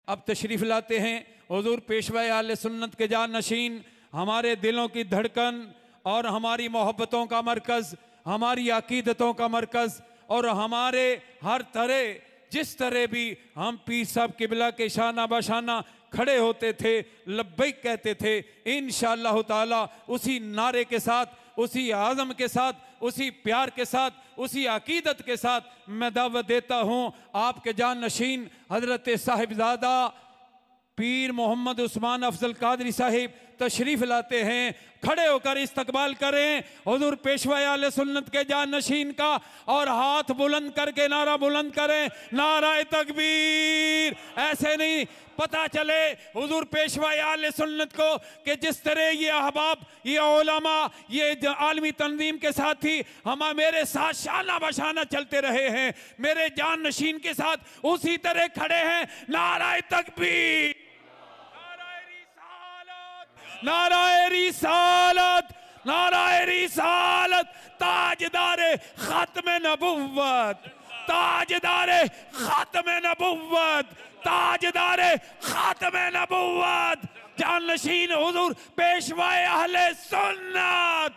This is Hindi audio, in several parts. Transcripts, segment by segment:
अब तशरीफ़ लाते हैं हुज़ूर पेशवाए आले सुन्नत के जान नशीन, हमारे दिलों की धड़कन और हमारी मोहब्बतों का मरकज़, हमारी अकीदतों का मरकज़, और हमारे हर तरह जिस तरह भी हम पीर साहब किबला के शाना बशाना खड़े होते थे, लब्बैक कहते थे, इंशाअल्लाह ताला उसी नारे के साथ, उसी आज़म के साथ, उसी प्यार के साथ, उसी अकीदत के साथ मैं दावत देता हूँ आपके जान नशीन हज़रत साहिबजादा पीर मोहम्मद उस्मान अफजल कादरी साहिब तशरीफ़ लाते हैं। खड़े होकर इस्तकबाल करें हुज़ूर पेशवाए आले सुन्नत के जान नशीन का, और हाथ बुलंद करके नारा बुलंद करें, नाराए तकबीर। ऐसे नहीं पता चले हुज़ूर पेशवाए आले सुन्नत को कि जिस तरह ये अहबाब, ये उलमा, ये आलमी तंजीम के साथी मेरे साथ शाना बशाना चलते रहे हैं, मेरे जान नशीन के साथ उसी तरह खड़े हैं। नाराए तकबीर, नाराए रिसालत, नाराए रिसालत, ताजदारे खत्म नबुव्वत, ताजदारे खत्म नबुव्वत, ताजदारे खत्म नबुव्वत, जान नशीन हुज़ूर पेशवाए अहले सुन्नत।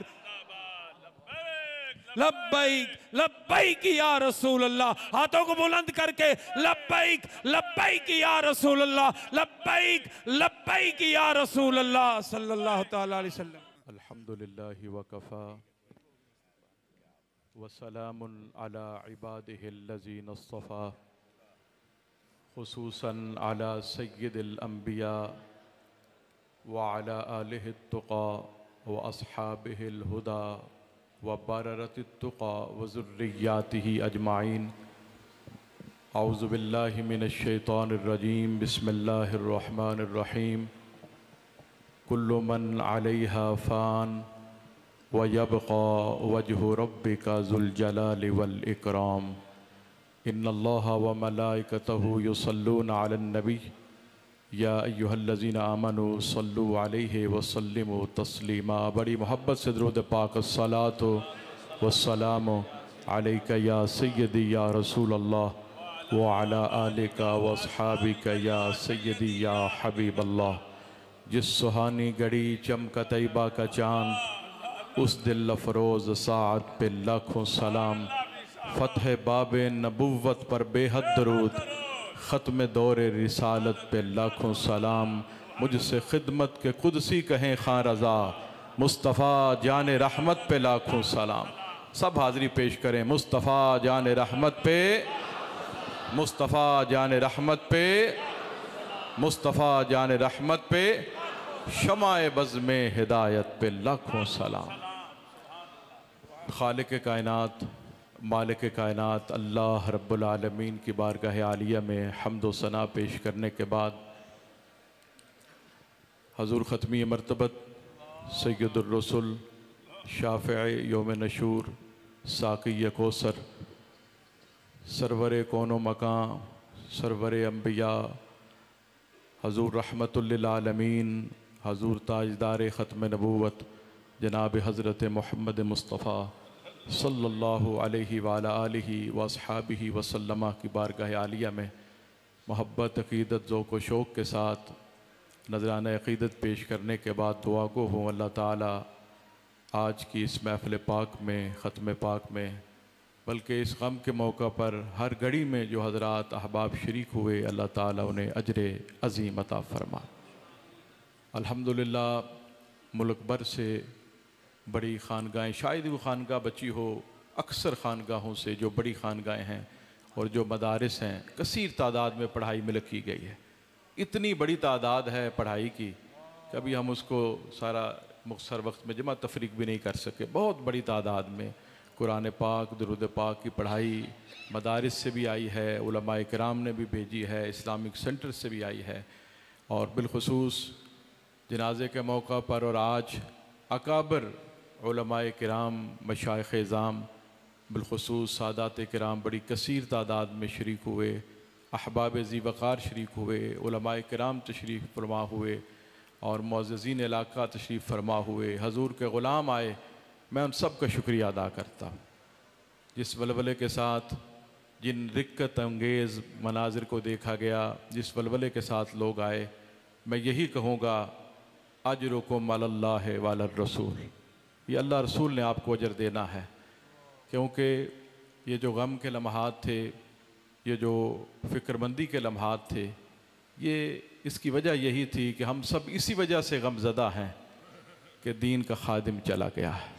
लब्बैक लब्बैक या रसूल अल्लाह, हाथों को बुलंद करके लब्बैक लब्बैक या रसूल अल्लाह, लब्बैक लब्बैक या रसूल अल्लाह सल्लल्लाहु तआला अलैहि वसल्लम। अल्हम्दुलिल्लाहि व कफ़ा व सलामुन अला इबादिहिल्लज़ीना इस्तफ़ा खुसूसन अला सय्यिदिल अंबिया व अला आलिहित तुक़ा व अस्हाबिहिल हुदा व बररतित तुक़ा व ज़ुर्रिय्यातिही अजमाइन। औज़ु बिल्लाहि मिनश शैतानिर रजीम, बिस्मिल्लाहिर रहमानिर रहीम। कुल्लु मन अलैहा फ़ान व यबक़ा वजहु रब्बिका ज़ुल जलालि वल इकराम। इन्नल्लाहा व मलाइकतहु युसल्लूना अलन नबी या अय्युहल्लज़ीना आमनू सल्लु अलैहि व सल्लिमू तस्लीमा। बड़ी मोहब्बत से दुरूद पाक अस्सलातु वस्सलामु अलैका या सय्यदी या रसूल अल्लाह व अला आलिका व अस्हाबिका या सय्यदी या हबीब अल्लाह। जिस सुहानी घड़ी चमका तैयबा का चाँद, उस दिल अफरोज़ साअत पे लाखों सलाम। फ़तह बाबे नबुव्वत पर बेहद दरूद, ख़त्म दौरे रिसालत पे लाखों सलाम। मुझसे खिदमत के कुदसी कहें खां रज़ा, मुस्तफ़ा जान रहमत पे लाखों सलाम। सब हाज़री पेश करें मुस्तफ़ा जान रहमत पे, मुस्तफ़ा जान रहमत पे, मुस्तफ़ा जान रहमत पे, शमाए बज़ में हिदायत पे लाखों सलाम। खालिक कायनात, मालिक कायनात अल्लाह रब्बुल आलमीन की बारगाह आलिया में हम्द व सना पेश करने के बाद हज़ूर ख़त्मी मरतबत सय्यदुर रसूल शाफ़िई यौम नशूर साक़ी कौसर सरवर कौनो मकां सरवर अम्बिया हज़ूर रहमतुल लिल आलमीन हज़ूर ताजदार ख़त्म नबूवत जनाब हज़रत मोहम्मद मुस्तफ़ा सल्लल्लाहु अलैहि वाला आलिहि व अस्हाबिहि वसल्लम की बारगाह आलिया में मोहब्बत अक़ीदत ज़ौक़ व शौक़ के साथ नज़राना अक़ीदत पेश करने के बाद दुआ को हूँ अल्लाह ताला आज की इस महफ़िल पाक में, ख़त्म पाक में, बल्कि इस गम के मौका पर हर घड़ी में जो हज़रात अहबाब शरीक हुए, अल्लाह ताला उन्हें अजर अज़ीम अता फरमा। अल्हम्दुलिल्लाह मुल्क भर से बड़ी ख़ानगाहें, शायद वो ख़ानगाह बची हो, अक्सर ख़ानगाहों से जो बड़ी ख़ानगाहें हैं और जो मदारिस हैं, कसीर तादाद में पढ़ाई मिल की गई है। इतनी बड़ी तादाद है पढ़ाई की, कभी हम उसको सारा मुख्तसर वक्त में जमा तफरीक भी नहीं कर सके। बहुत बड़ी तादाद में कुरान पाक, दुरूद पाक की पढ़ाई मदारिस से भी आई है, उलमाए किराम ने भी भेजी है, इस्लामिक सेंटर से भी आई है। और बिलखुसूस जनाजे के मौका पर और आज अकाबर उलमाए किराम, मशाइख़ इज़ाम, बिलखुसूस सादात किराम बड़ी कसीर तादाद में शरीक हुए, अहबाब ज़ी वक़ार शरीक हुए, उलमाए किराम तशरीफ़ फरमा हुए और मुअज़्ज़िज़ीन इलाक़ा तशरीफ़ फरमा हुए, हजूर के ग़ुलाम आए। मैं उन सब का शुक्रिया अदा करता हूँ जिस वलवले के साथ जिन दिक्कत अंगेज़ मनाजिर को देखा गया, जिस वलवले के साथ लोग आए, मैं यही कहूँगा अजरुकुम अलल्लाह वाला रसूल, ये अल्लाह रसूल ने आपको अजर देना है। क्योंकि ये जो गम के लम्हात थे, ये जो फ़िक्रमंदी के लम्हात थे, ये इसकी वजह यही थी कि हम सब इसी वजह से गमज़दा हैं कि दीन का खादिम चला गया है।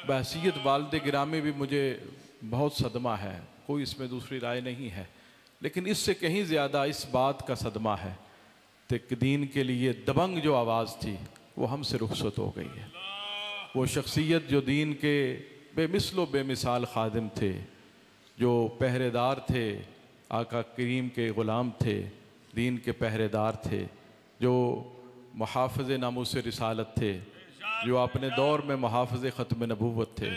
बहसीयत वालिद गिरामी भी मुझे बहुत सदमा है, कोई इसमें दूसरी राय नहीं है, लेकिन इससे कहीं ज़्यादा इस बात का सदमा है कि दीन के लिए दबंग जो आवाज़ थी वो हमसे रुखसत हो गई है। वो शख्सियत जो दीन के बेमिसलो बेमिसाल खादिम थे, जो पहरेदार थे, आका करीम के ग़ुलाम थे, दीन के पहरेदार थे, जो मुहाफ़िज़ नामूस रिसालत थे, जो अपने दौर में मुहाफ़िज़ ख़त्म नबूवत थे,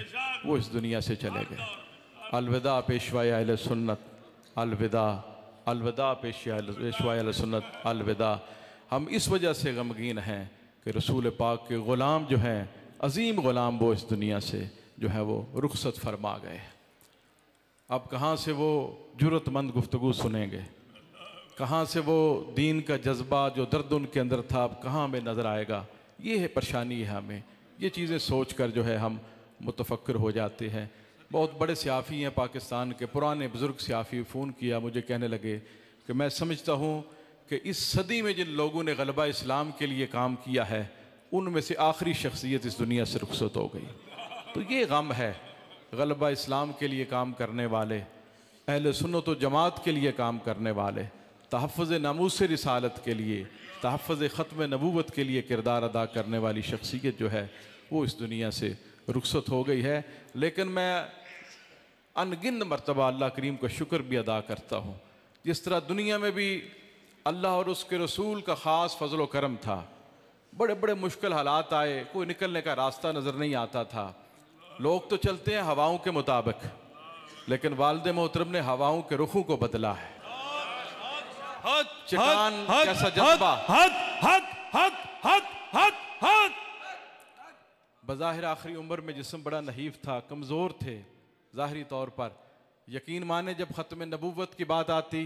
वो इस दुनिया से चले गए। अलविदा पेशवाए अहले सुन्नत, अलविदा, अलविदा पेशवाए अहले सुन्नत, अलविदा। हम इस वजह से गमगीन हैं कि रसूल पाक के ग़ुलाम जो हैं, अज़ीम ग़ुलाम, वो इस दुनिया से जो है वो रुखसत फरमा गए। अब कहाँ से वो जुर्रतमंद गुफ्तगू सुनेंगे, कहाँ से वो दीन का जज्बा जो दर्द उनके अंदर था अब कहाँ हमें नज़र आएगा। ये है परेशानी है हमें, ये चीज़ें सोच कर जो है हम मुतफक्र हो जाते हैं। बहुत बड़े सियाफ़ी हैं पाकिस्तान के, पुराने बुज़ुर्ग सियाफ़ी, फ़ोन किया मुझे, कहने लगे कि मैं समझता हूँ कि इस सदी में जिन लोगों ने गलबा इस्लाम के लिए काम किया है, उनमें से आखिरी शख्सियत इस दुनिया से रुखसत हो गई। तो ये गम है, गलबा इस्लाम के लिए काम करने वाले, अहले सुन्नत व जमात के लिए काम करने वाले, तहफ़्फ़ुज़ नामूस रिसालत के लिए, तहफ़्फ़ुज़ ख़त्म नबूवत के लिए किरदार अदा करने वाली शख्सियत जो है वो इस दुनिया से रुखसत हो गई है। लेकिन मैं अनगिनत मरतबा अल्लाह करीम का शुक्र भी अदा करता हूँ, जिस तरह दुनिया में भी अल्लाह और उसके रसूल का ख़ास फ़ज़ल व करम था। बड़े बड़े मुश्किल हालात आए, कोई निकलने का रास्ता नज़र नहीं आता था, लोग तो चलते हैं हवाओं के मुताबिक, लेकिन वालिद मोहतरम ने हवाओं के रुखों को बदला है। चट्टान जैसा जज्बा, बज़ाहिर आखिरी उम्र में जिस्म बड़ा नहीफ था, कमज़ोर थे ज़ाहिरी तौर पर, यकीन माने जब ख़त्म नबूवत की बात आती,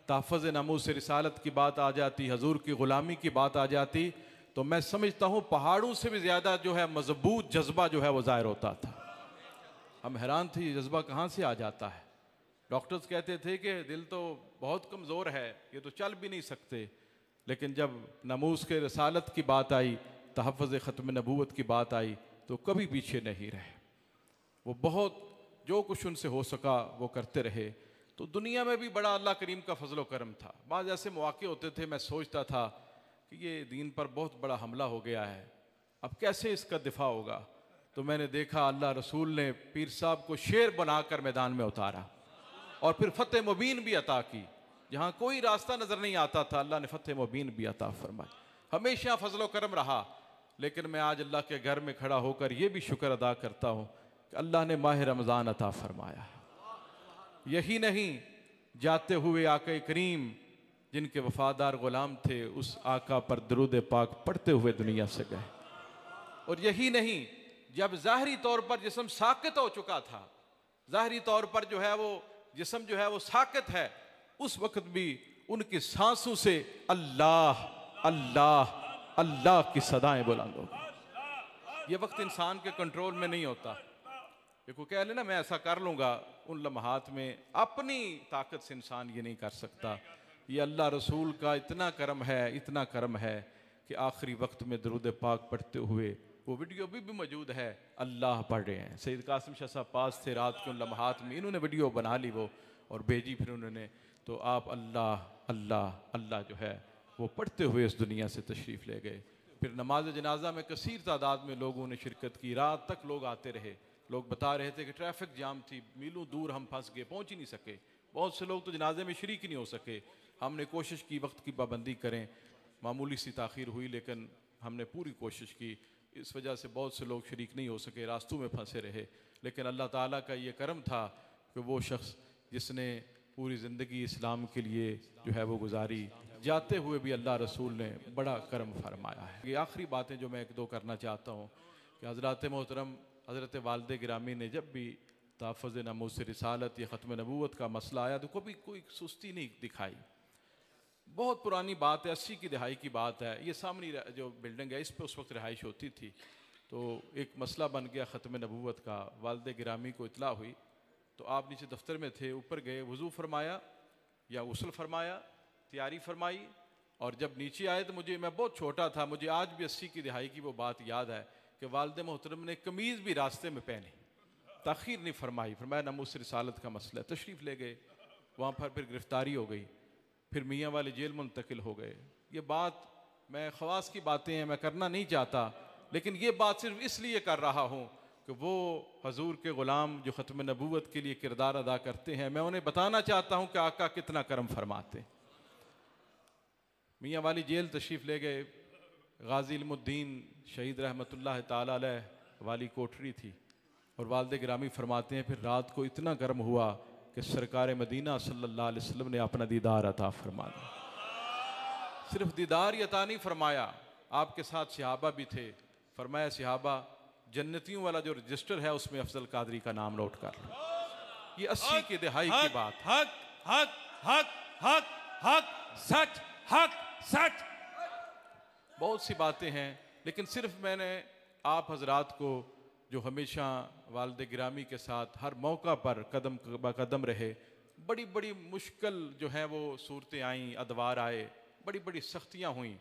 तहफ़्फ़ुज़ नामूस रिसालत की बात आ जाती, हजूर की ग़ुलामी की बात आ जाती, तो मैं समझता हूँ पहाड़ों से भी ज़्यादा जो है मजबूत जज्बा जो है वो ज़ाहिर होता था। हम हैरान थे ये जज्बा कहाँ से आ जाता है। डॉक्टर्स कहते थे कि दिल तो बहुत कमज़ोर है, ये तो चल भी नहीं सकते, लेकिन जब नामूस के रिसालत की बात आई, तहफ़्फ़ुज़ ख़त्म नबूवत की बात आई, तो कभी पीछे नहीं रहे। वो बहुत जो कुछ उनसे हो सका वो करते रहे। तो दुनिया में भी बड़ा अल्लाह करीम का फ़ज़ल व करम था। बाज़ ऐसे मौक़े होते थे, मैं सोचता था कि ये दीन पर बहुत बड़ा हमला हो गया है, अब कैसे इसका दिफा होगा। तो मैंने देखा अल्लाह रसूल ने पीर साहब को शेर बनाकर मैदान में उतारा और फिर फ़तेह मुबीन भी अता की। जहाँ कोई रास्ता नज़र नहीं आता था, अल्लाह ने फ़तेह मुबीन भी अता फरमाई। हमेशा फ़ज़ल व करम रहा। लेकिन मैं आज अल्लाह के घर में खड़ा होकर ये भी शुक्र अदा करता हूँ कि अल्लाह ने माह रमज़ान अता फरमाया। यही नहीं, जाते हुए आका करीम जिनके वफ़ादार ग़ुलाम थे, उस आका पर दरूद पाक पढ़ते हुए दुनिया से गए। और यही नहीं, जब ज़ाहरी तौर पर जिस्म साकित हो चुका था, ज़ाहरी तौर पर जो है वो जिस्म जो है वो साकित है, उस वक्त भी उनकी सांसों से अल्लाह अल्लाह अल्लाह की सदाएं बुलंद हो गई। ये वक्त इंसान के कंट्रोल में नहीं होता। देखो कह लेना मैं ऐसा कर लूँगा, उन लम्हात में अपनी ताकत से इंसान ये नहीं कर सकता। ये अल्लाह रसूल का इतना करम है, इतना करम है कि आखिरी वक्त में दरूद पाक पढ़ते हुए वो वीडियो भी मौजूद है, अल्लाह पढ़ रहे हैं। सैयद कासिम शाह साहब पास थे रात के उन लम्हात में, इन्होंने वीडियो बना ली वो और भेजी फिर उन्होंने, तो आप अल्लाह अल्लाह अल्लाह जो है वो पढ़ते हुए इस दुनिया से तशरीफ़ ले गए। फिर नमाज जनाजा में कसीर तादाद में लोगों ने शिरकत की, रात तक लोग आते रहे। लोग बता रहे थे कि ट्रैफिक जाम थी, मीलों दूर हम फंस गए, पहुँच ही नहीं सके। बहुत से लोग तो जनाजे में शरीक ही नहीं हो सके। हमने कोशिश की वक्त की पाबंदी करें, मामूली सी ताख़ीर हुई, लेकिन हमने पूरी कोशिश की। इस वजह से बहुत से लोग शरीक नहीं हो सके, रास्तों में फंसे रहे। लेकिन अल्लाह ताला का ये करम था कि वो शख्स जिसने पूरी ज़िंदगी इस्लाम के लिए जो है वो गुजारी, जाते हुए भी अल्लाह रसूल ने बड़ा करम फरमाया है। ये आखिरी बातें जो मैं एक दो करना चाहता हूँ कि हज़रात मोहतरम हज़रत वालिद गिरामी ने जब भी तहफ़्फ़ुज़ नामूस रिसालत या ख़त्म नबूवत का मसला आया तो कभी कोई सुस्ती नहीं दिखाई। बहुत पुरानी बात है, 80 की दहाई की बात है। ये सामने जो बिल्डिंग है इस पर उस वक्त रिहाइश होती थी। तो एक मसला बन गया ख़त्म नबूवत का। वालिद गिरामी को इतला हुई तो आप नीचे दफ्तर में थे, ऊपर गए, वज़ू फरमाया या गुस्ल फरमाया, तैयारी फरमाई, और जब नीचे आए तो मैं बहुत छोटा था, मुझे आज भी 80 की दहाई की वो बात याद है कि वालिद मोहतरम ने कमीज़ भी रास्ते में पहनी, ताख़ीर नहीं फरमाई। फरमाया नामूस रिसालत का मसला है। तशरीफ़ ले गए, वहाँ पर फिर गिरफ़्तारी हो गई, फिर मियाँ वाले जेल मुंतकिल हो गए। ये बात मैं ख़वास की बातें हैं, मैं करना नहीं चाहता, लेकिन ये बात सिर्फ इसलिए कर रहा हूँ कि वो हजूर के ग़ुलाम जो ख़त्म नबूवत के लिए किरदार अदा करते हैं, मैं उन्हें बताना चाहता हूँ कि आका कितना करम फरमाते। मियाँ वाली जेल तशरीफ़ ले गए। गाज़ी इल्मुद्दीन शहीद रहमतुल्लाह ताला अलैह वाली कोठरी थी, और वालिद गिरामी फरमाते हैं फिर रात को इतना गर्म हुआ कि सरकार मदीना सल्लल्लाहु अलैहि वसल्लम ने अपना दीदार अता फरमा दिया। सिर्फ दीदार ही अता नहीं फरमाया, आपके साथ सहाबा भी थे। फरमाया सहाबा, जन्नतियों वाला जो रजिस्टर है उसमें अफजल कादरी का नाम नोट कर लो। ये 80 की दहाई की बात। हक हक हक हक हक सच, हक सच। बहुत सी बातें हैं, लेकिन सिर्फ मैंने आप हजरात को जो हमेशा वालिद गिरामी के साथ हर मौका पर कदम ब कदम रहे, बड़ी बड़ी मुश्किल जो है वो सूरतें आईं, अदवार आए, बड़ी बड़ी सख्तियाँ हुईं।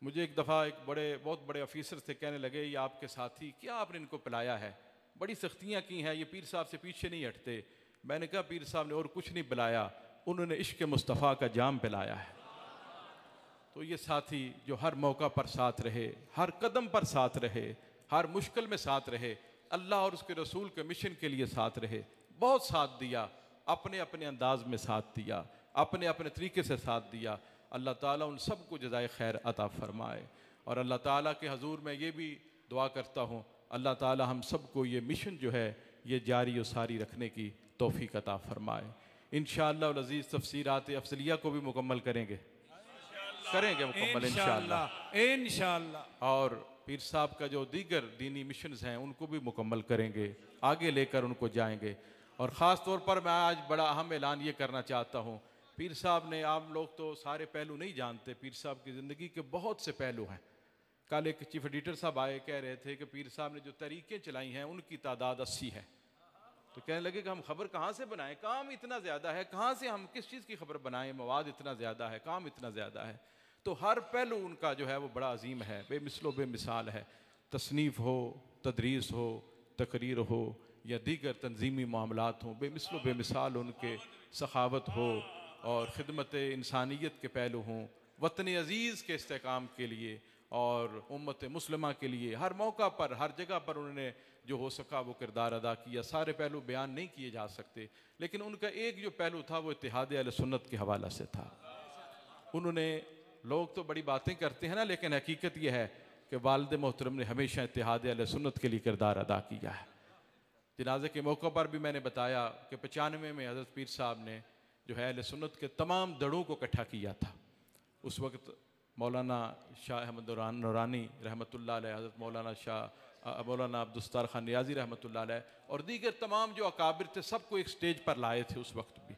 मुझे एक दफ़ा एक बहुत बड़े ऑफिसर से कहने लगे, ये आपके साथी, क्या आपने इनको पिलाया है, बड़ी सख्तियाँ की हैं, ये पीर साहब से पीछे नहीं हटते। मैंने कहा पीर साहब ने और कुछ नहीं पिलाया, उन्होंने इश्क मुस्तफ़ा का जाम पिलाया है। तो ये साथी जो हर मौका पर साथ रहे, हर कदम पर साथ रहे, हर मुश्किल में साथ रहे, अल्लाह और उसके रसूल के मिशन के लिए साथ रहे, बहुत साथ दिया, अपने अपने अंदाज में साथ दिया, अपने अपने तरीके से साथ दिया। अल्लाह ताला उन सब को जज़ाए खैर अता फरमाए। और अल्लाह ताला के हजूर में ये भी दुआ करता हूँ, अल्लाह ताला हम सब को ये मिशन जो है ये जारी और सारी रखने की तौफीक अता फरमाए। इंशाअल्लाह अज़ीज़ तफसीरात अफज़लिया को भी मुकम्मल करेंगे मुकम्मल इंशाअल्लाह। और पीर साहब का जो दीगर दीनी मिशंस हैं उनको भी मुकम्मल करेंगे, आगे लेकर उनको जाएंगे। और ख़ास तौर पर मैं आज बड़ा अहम ऐलान ये करना चाहता हूँ, पीर साहब ने, आप लोग तो सारे पहलू नहीं जानते, पीर साहब की ज़िंदगी के बहुत से पहलू हैं। कल एक चीफ एडिटर साहब आए, कह रहे थे कि पीर साहब ने जो तरीक़ें चलाई हैं उनकी तादाद 80 है। तो कहने लगे कि हम खबर कहाँ से बनाएं, काम इतना ज़्यादा है, कहाँ से हम किस चीज़ की खबर बनाएं, मवाद इतना ज़्यादा है, काम इतना ज़्यादा है। तो हर पहलू उनका जो है वो बड़ा अजीम है, बेमिसलो बेमिसाल है। तसनीफ़ हो, तदरीस हो, तकरीर हो या दीगर तंजीमी मामलात हों, बेमिसलो बेमिसाल उनके सखावत हो और ख़िदमत इंसानियत के पहलू हों, वतन अज़ीज़ के इस्तेकाम के लिए और उम्मत मुस्लिमा के लिए हर मौका पर, हर जगह पर उन्होंने जो हो सका वो किरदार अदा किया। सारे पहलू बयान नहीं किए जा सकते, लेकिन उनका एक जो पहलू था वो इत्तिहाद अहले सुन्नत के हवाला से था। उन्होंने, लोग तो बड़ी बातें करते हैं ना, लेकिन हकीकत यह है कि वालिद मोहतरम ने हमेशा इत्तिहाद अहले सुन्नत के लिए किरदार अदा किया है। जनाजे के मौका पर भी मैंने बताया कि 95 में हज़रत पीर साहब ने जो है अहले सुन्नत के तमाम दड़ों को इकट्ठा किया था। उस वक्त मौलाना शाह अहमद नूरानी रहमतुल्लाह अलैह, हज़रत मौलाना अब्दुस्तार खान नियाज़ी रहमतुल्लाह अलैह और दीगर तमाम जो अकाबिर थे सबको एक स्टेज पर लाए थे उस वक्त भी।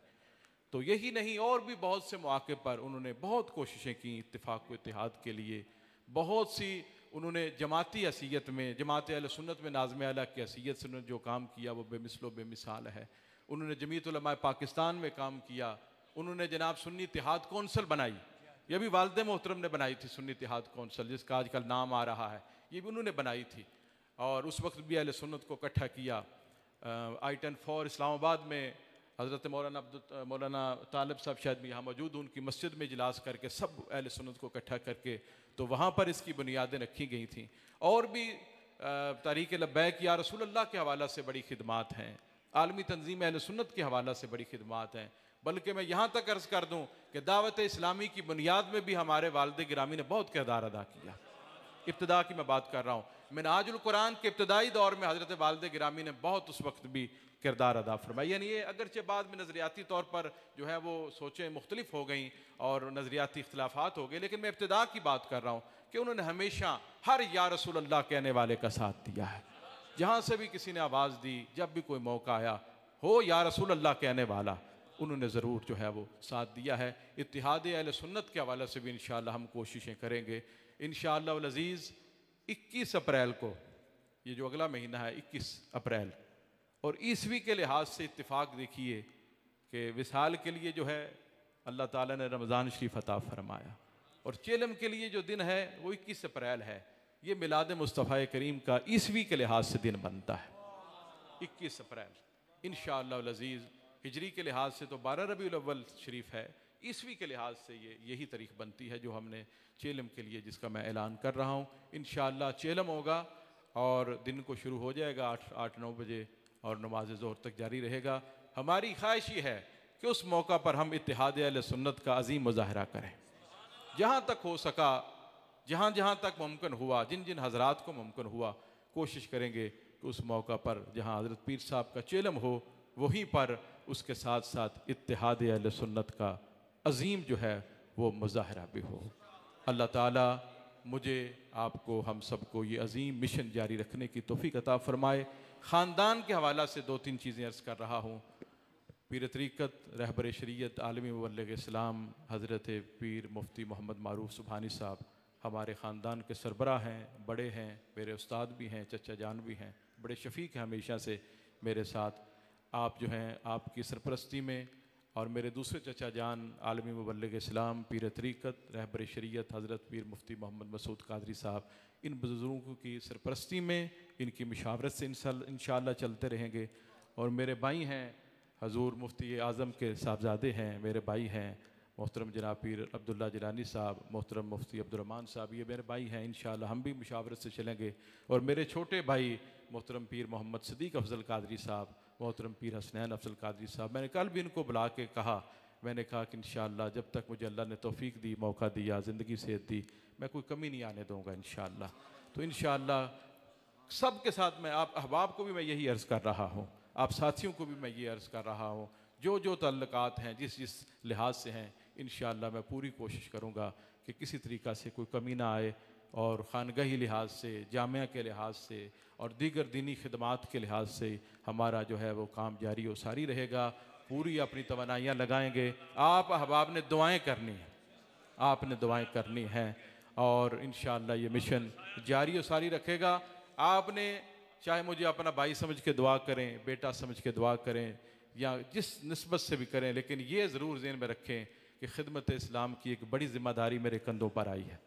तो यही नहीं, और भी बहुत से मौक़े पर उन्होंने बहुत कोशिशें की इत्तिफ़ाक़ व इत्तिहाद के लिए। बहुत सी उन्होंने जमाती हैसियत में, जमात अहले सुन्नत में नाज़िम आला की हैसियत से उन्होंने जो काम किया वो बेमिसलो बेमिसाल है। उन्होंने जमीयत उलमा पाकिस्तान में काम किया। उन्होंने जनाब सुन्नी इत्तिहाद कौंसल बनाई, यह भी वालिद मोहतरम ने बनाई थी। सुन्नी इत्तिहाद कौंसल जिसका आजकल नाम आ रहा है, ये भी उन्होंने बनाई थी। और उस वक्त भी अहले सुन्नत को इकट्ठा किया। I-10 4 इस्लामाबाद में हज़रत मौलाना तालिब साहब शायद भी यहाँ मौजूद, उनकी मस्जिद में इजलास करके सब अहले सुन्नत को इकट्ठा करके तो वहाँ पर इसकी बुनियादें रखी गई थीं। और भी तारीक़ लब्बैक या रसूलुल्लाह के हवाला से बड़ी खिदमात हैं, आलमी तंजीम अहले सुन्नत के हवाला से बड़ी खिदमात हैं। बल्कि मैं यहाँ तक अर्ज़ कर दूँ कि दावत इस्लामी की बुनियाद में भी हमारे वालिद गिरामी ने बहुत किरदार अदा किया। इब्तिदा की मैं बात कर रहा हूँ, मिनाजुल कुरान के इब्तदाई दौर में हज़रत वालिद गिरामी ने बहुत उस वक्त भी किरदार अदा फरमाया। यानी ये अगरचे बाद में नज़रियाती तौर पर जो है वो सोचें मुख्तलिफ हो गई और नज़रियाती इख्तिलाफात हो गए, लेकिन मैं इब्तिदा की बात कर रहा हूँ कि उन्होंने हमेशा हर या रसूल अल्लाह कहने वाले का साथ दिया है। जहाँ से भी किसी ने आवाज़ दी, जब भी कोई मौका आया, हो या रसूल अल्लाह कहने वाला, उन्होंने ज़रूर जो है वो साथ दिया है। इत्तिहाद अहले सुन्नत के हवाले से भी इंशाअल्लाह हम कोशिशें करेंगे। इंशाअल्लाह वल अज़ीज़ 21 अप्रैल को, ये जो अगला महीना है 21 अप्रैल, और ईस्वी के लिहाज से इत्तिफाक देखिए कि विसाल के लिए जो है अल्लाह ताला ने रमज़ान शरीफ अता फरमाया, और चेलम के लिए जो दिन है वो 21 अप्रैल है। ये मिलाद मुस्तफ़ा करीम का ईस्वी के लिहाज से दिन बनता है 21 अप्रैल। इंशाअल्लाह वल अज़ीज़ हिजरी के लिहाज से तो 12 रबीउल अव्वल शरीफ है, ईस्वी के लिहाज से यही तारीख बनती है जो हमने चेलम के लिए, जिसका मैं ऐलान कर रहा हूँ। इंशाअल्लाह चेलम होगा और दिन को शुरू हो जाएगा 8-9 बजे और नमाज ज़ोहर तक जारी रहेगा। हमारी ख्वाहिश ये है कि उस मौका पर हम इत्तिहाद अहले सुन्नत का अजीम मुज़ाहरा करें, जहाँ तक हो सका, जहाँ जहाँ तक मुमकिन हुआ, जिन जिन हजरात को मुमकिन हुआ, कोशिश करेंगे कि उस मौका पर जहाँ हज़रत पीर साहब का चेलम हो, वहीं पर उसके साथ साथ इत्तिहाद अहले सुन्नत का अजीम जो है वो मुज़ाहरा भी हो। अल्लाह ताला मुझे, आपको, हम सबको ये अजीम मिशन जारी रखने की तौफीक अता फ़रमाए। ख़ानदान के हवाला से 2-3 चीज़ें अर्ज़ कर रहा हूँ। पीर तरीक़त, रहबर शरीयत, आलमी मुबल्लिग़ इस्लाम हज़रत पीर मुफ्ती मोहम्मद मारूफ सुबहानी साहब हमारे ख़ानदान के सरबराह हैं, बड़े हैं, मेरे उस्ताद भी हैं, चचा जान भी हैं, बड़े शफ़ीक हैं हमेशा से मेरे साथ। आप जो हैं, आपकी सरपरस्ती में, और मेरे दूसरे चचा जान आलमी मुबल्लिग़ इस्लाम पीर तरीक़त रहबर शरीयत हज़रत पीर मुफ्ती मोहम्मद मसूद कादरी साहब, इन बुज़ुर्गों की सरपरस्ती में, इनकी मशावरत से इंशाअल्लाह चलते रहेंगे। और मेरे भाई हैं, हजूर मुफ्ती आज़म के साहबजादे हैं, मेरे भाई हैं, मोहतरम जनाब पीर अब्दुल्ला जिलानी साहब, मोहतरम मुफ्ती अब्दुर्रहमान साहब, ये मेरे भाई हैं। इंशाअल्लाह हम भी मुशावरत से चलेंगे। और मेरे छोटे भाई मोहतरम पीर मोहम्मद सदीक़ अफजल कादरी साहब, मोहतरम पीर हसनैन अफजल कादरी साहब, मैंने कल भी इनको बुला के कहा, मैंने कहा कि इंशाअल्लाह जब तक मुझे अल्लाह ने तौफीक दी, मौका दिया, ज़िंदगी सेहत दी, मैं कोई कमी नहीं आने दूँगा इंशाअल्लाह। तो इंशाअल्लाह सब के साथ मैं, आप अहबाब को भी मैं यही अर्ज़ कर रहा हूँ, आप साथियों को भी मैं ये अर्ज़ कर रहा हूँ, जो जो तल्लुकात हैं, जिस जिस लिहाज से हैं, इंशाअल्लाह मैं पूरी कोशिश करूँगा कि किसी तरीक़ा से कोई कमी ना आए, और ख़ानगही लिहाज से, जामिया के लिहाज से और दीगर दीनी खिदमात के लिहाज से हमारा जो है वो काम जारी और सारी रहेगा। पूरी अपनी तवानाइयाँ लगाएंगे। आप अहबाब ने दुआएं करनी हैं, आपने दुआएं करनी हैं, और इंशाअल्लाह ये मिशन जारी और सारी रखेगा। आपने चाहे मुझे अपना भाई समझ के दुआ करें, बेटा समझ के दुआ करें, या जिस निस्बत से भी करें, लेकिन ये ज़रूर ज़हन में रखें कि खिदमत इस्लाम की एक बड़ी ज़िम्मेदारी मेरे कंधों पर आई है।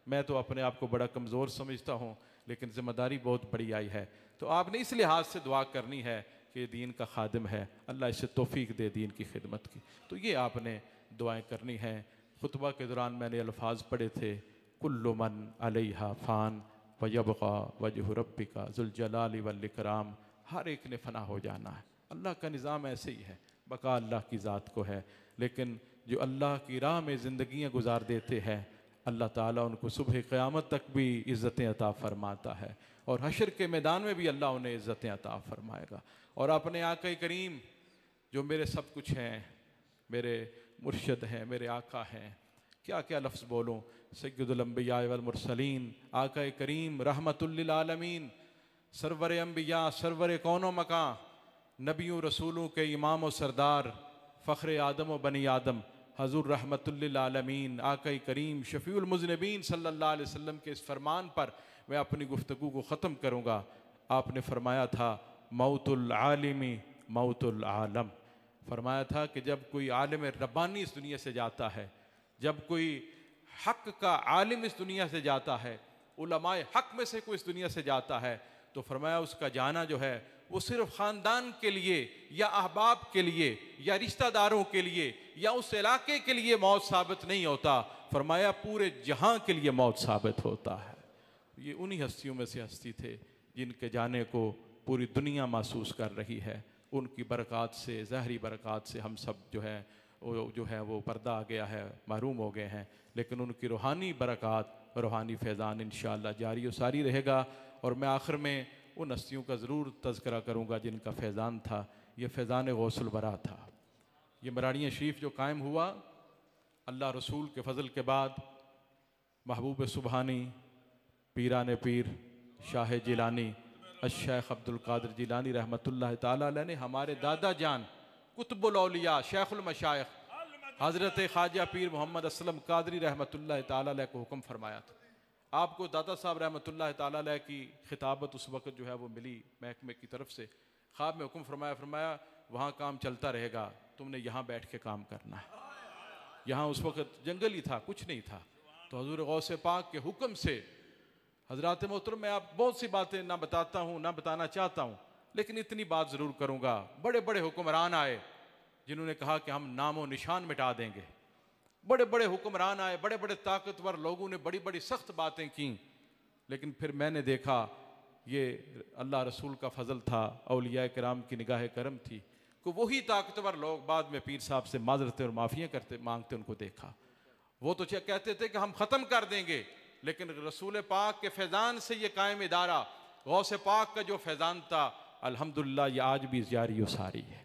मैं तो अपने आप को बड़ा कमज़ोर समझता हूँ, लेकिन ज़िम्मेदारी बहुत बड़ी आई है। तो आपने इस लिहाज से दुआ करनी है कि दीन का खादिम है, अल्लाह इसे तौफीक दे दीन की खिदमत की। तो ये आपने दुआएं करनी हैं। खुतबा के दौरान मैंने अल्फाज पढ़े थे, कुल्लु मन अलैहा फ़ान व यबक़ा वजहु रब्बिका ज़ुल जलाली वल इकराम। हर एक ने फ़ना हो जाना है, अल्लाह का निज़ाम ऐसे ही है, बका अल्लाह की ज़ात को है। लेकिन जो अल्लाह की राह में ज़िंदगियाँ गुजार देते हैं, अल्लाह ताला उनको सुबह क़यामत तक भी इज़्ज़तें अता फ़रमाता है, और हशर के मैदान में भी अल्लाह उन्हें इज़्ज़तें अता फ़रमाएगा। और अपने आका करीम जो मेरे सब कुछ हैं, मेरे मुर्शद हैं, मेरे आका हैं, क्या क्या लफ्ज़ बोलूँ, सय्यदुल अंबिया वल मुरसलीन, आका करीम रहमतुल लिल आलमीन, सरवर अंबिया, सरवर कौनो मकां, नबियों रसूलों के इमाम व सरदार, फ़ख्र आदम व बनी आदम, हज़ूर रहमतुल लिल आलमीन, आका करीम शफ़ीउल मुज़निबीन सल्लल्लाहु अलैहि वसल्लम के इस फरमान पर मैं अपनी गुफ्तगू को ख़त्म करूँगा। आपने फरमाया था, मौतुल आलिमी मौतुल आलम। फरमाया था कि जब कोई आलिम रब्बानी इस दुनिया से जाता है, जब कोई हक़ का आलिम इस दुनिया से जाता है, उलमाए हक़ में से कोई इस दुनिया से जाता है, तो फरमाया उसका जाना जो है वो सिर्फ ख़ानदान के लिए या अहबाब के लिए या रिश्तेदारों के लिए या उस इलाके के लिए मौत साबित नहीं होता, फरमाया पूरे जहां के लिए मौत साबित होता है। ये उन्हीं हस्तियों में से हस्ती थे जिनके जाने को पूरी दुनिया महसूस कर रही है। उनकी बरक़ात से, ज़ाहरी बरक़ात से हम सब जो है वो पर्दा आ गया है, महरूम हो गए हैं, लेकिन उनकी रूहानी बरक़ात, रूहानी फैज़ान इंशाअल्लाह जारी और सारी रहेगा। और मैं आखिर में उन हस्तियों का ज़रूर तज़किरा करूँगा जिनका फैज़ान था, ये फैज़ान गौसुल बरा था। ये मराड़ियाँ शरीफ जो कायम हुआ, अल्लाह रसूल के फ़ज़ल के बाद महबूब सुबहानी, पीरान पीर, शाह जिलानी शेख अब्दुल कादिर जिलानी रहमतुल्लाह ताला अलैह ने हमारे दादा जान कुतुबुल औलिया शेखुल मशाइख हज़रत ख्वाजा पीर मोहम्मद असलम कादरी रहमतुल्लाह ताला अलैह को हुक्म फरमाया था। आपको दादा साहब रहमतुल्लाह ताला अलैह की खिताबत उस वक़्त जो है वो मिली महकमे की तरफ से। ख्वाब में हुक्म फरमाया वहाँ काम चलता रहेगा, तुमने यहाँ बैठ के काम करना है। यहाँ उस वक़्त जंगल ही था, कुछ नहीं था। तो हज़ूर गौसे पाक के हुक्म से हज़रात मोहतरम, मैं आप बहुत सी बातें ना बताता हूँ ना बताना चाहता हूँ, लेकिन इतनी बात ज़रूर करूँगा। बड़े बड़े हुक्मरान आए जिन्होंने कहा कि हम नामो निशान मिटा देंगे। बड़े बड़े हुक्मरान आए, बड़े बड़े ताकतवर लोगों ने बड़ी बड़ी सख्त बातें की, लेकिन फिर मैंने देखा ये अल्लाह रसूल का फजल था, औलिया किराम की निगाह करम थी कि वही ताकतवर लोग बाद में पीर साहब से माजरतें और माफ़ियाँ करते मांगते उनको देखा। वो तो कहते थे कि हम ख़त्म कर देंगे, लेकिन रसूल पाक के फैज़ान से ये कायम इदारा, गौसे पाक का जो फैज़ान था, अल्हम्दुलिल्लाह ये आज भी जारी व सारी है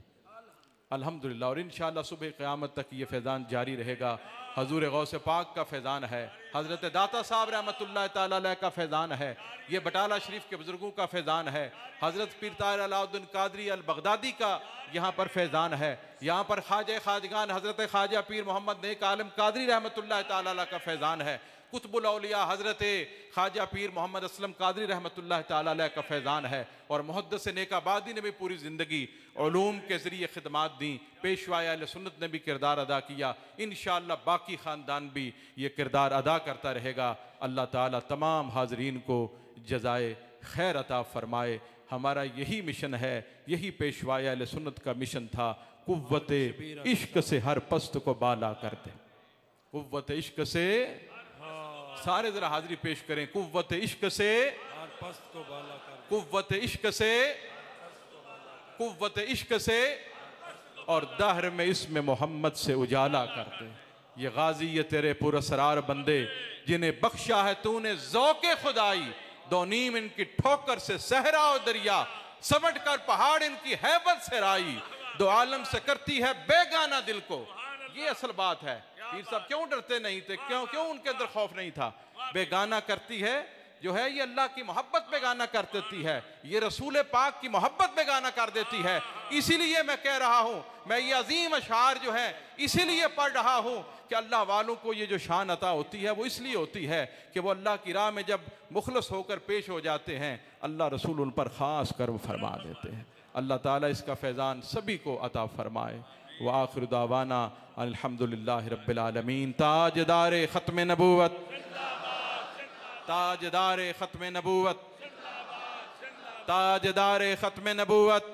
अल्हम्दुलिल्लाह। और इंशाअल्लाह सुबह क़यामत तक ये फैज़ान जारी रहेगा। हजूर गौसे पाक का फैज़ान है, हज़रत दाता साहब रहमतुल्लाह ताला अलैह का फैज़ान है, ये बटाला शरीफ के बुज़ुर्गों का फैज़ान है, हज़रत पीर ताहिर अलाउद्दीन कादरी अल बगदादी का यहाँ पर फैज़ान है। यहाँ पर ख्वाजा ख्वाजगान हज़रत ख्वाजा पीर मोहम्मद नेक आलम कादरी रहमतुल्लाह ताला अलैह का फैज़ान है। कुतुबुल औलिया हज़रत ख्वाजा पीर मोहम्मद असलम कादरी रहमतुल्लाह ताला अलैह का फैज़ान है। और मुहद्दिस नेकाबादी ने भी पूरी ज़िंदगी उलूम के ज़रिए खिदमात दी, पेशवाए अहले सुन्नत ने भी किरदार अदा किया। इंशाअल्लाह बाकी ख़ानदान भी ये किरदार अदा करता रहेगा। अल्लाह ताला तमाम हाज़रीन को जज़ाए खैर अता फ़रमाए। हमारा यही मिशन है, यही पेशवाए अहले सुन्नत का मिशन था। कुव्वते इश्क से हर पस्त को बाला कर दे, कुव्वते इश्क से, सारे जरा हाजिरी पेश करें। कुव्वत इश्क से हर पस्त को बाला कर दे, कुव्वत इश्क से, कुव्वत इश्क से, और दहर में इसमें मोहम्मद से उजाला कर दे। ये गाजी ये तेरे पुरसरार बंदे जिन्हें बख्शा है तूने ज़ौक़े खुदाई, दो नीम इनकी ठोकर से सहरा और दरिया, समट कर पहाड़ इनकी हैबत से राई, दो आलम से करती है बेगाना दिल को। ये असल बात है। पीर साहब क्यों डरते नहीं थे, क्यों उनके अंदर खौफ नहीं था? बेगाना करती है जो है, ये अल्लाह की मोहब्बत बेगाना कर देती है, ये रसूल पाक की मोहब्बत बेगाना कर देती है। इसीलिए मैं कह रहा हूँ, मैं ये अजीम अशार जो है इसीलिए पढ़ रहा हूँ कि अल्लाह वालों को ये जो शान अता होती है वो इसलिए होती है कि वो अल्लाह की राह में जब मुखलस होकर पेश हो जाते हैं, अल्लाह रसूल उन पर ख़ास कर्म फरमा देते हैं। अल्लाह ताला इसका फैज़ान सभी को अता फरमाए। व आखिर दावाना अल्हम्दुलिल्लाहि रब्बिल आलमीन। ताजदारे ख़त्म नबूवत, ताजदारे ख़त्म नबूवत, ताजदारे ख़त्म नबूवत,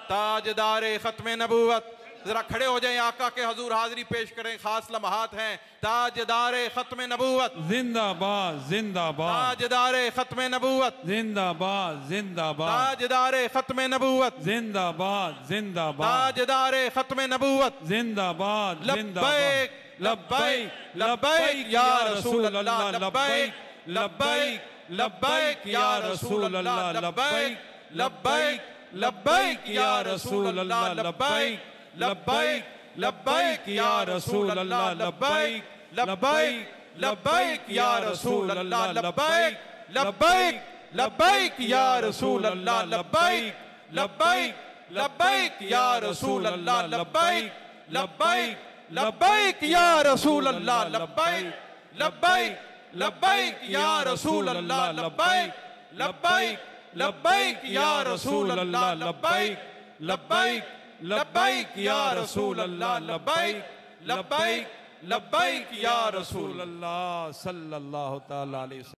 ताजदारे ख़त्म नबूवत। जरा खड़े हो जाएं, आका के हजूर हाजिरी पेश करें। खास लम्हात हैं। ताजदारे ख़त्म नबूवत जिंदाबाद जिंदाबाद, ताजदारे ख़त्म नबूवत जिंदाबाद जिंदाबाद, ताजदारे ख़त्म नबूवत जिंदाबाद जिंदाबाद, ताजदारे ख़त्म नबूवत जिंदाबाद लब्बैक लब्बैक लब्बैक या रसूल अल्लाह, लब्बैक लब्बैक लब्बैक या रसूल अल्लाह, लब्बैक लब्बैक लब्बैक या रसूल अल्लाह, लब्बैक लब्बैक लब्बैक या रसूल अल्लाह, लब्बैक लब्बैक लब्बैक या रसूल अल्लाह, लब्बैक लब्बैक लब्बैक या रसूल अल्लाह, लब्बैक लब्बैक लब्बैक या रसूल अल्लाह, लब्बैक लब्बैक लब्बैक या रसूल अल्लाह, लब्बैक लब्बैक लब्बैक या रसूल अल्लाह, लब्बैक लब्बैक लब्बैक या रसूल अल्लाह, लब्बैक लब्बैक लब्बैक या रसूल अल्लाह, लब्बैक लब्बैक लब्बैक या रसूल अल्लाह सल्लल्लाहु तआला अलैहि वसल्लम।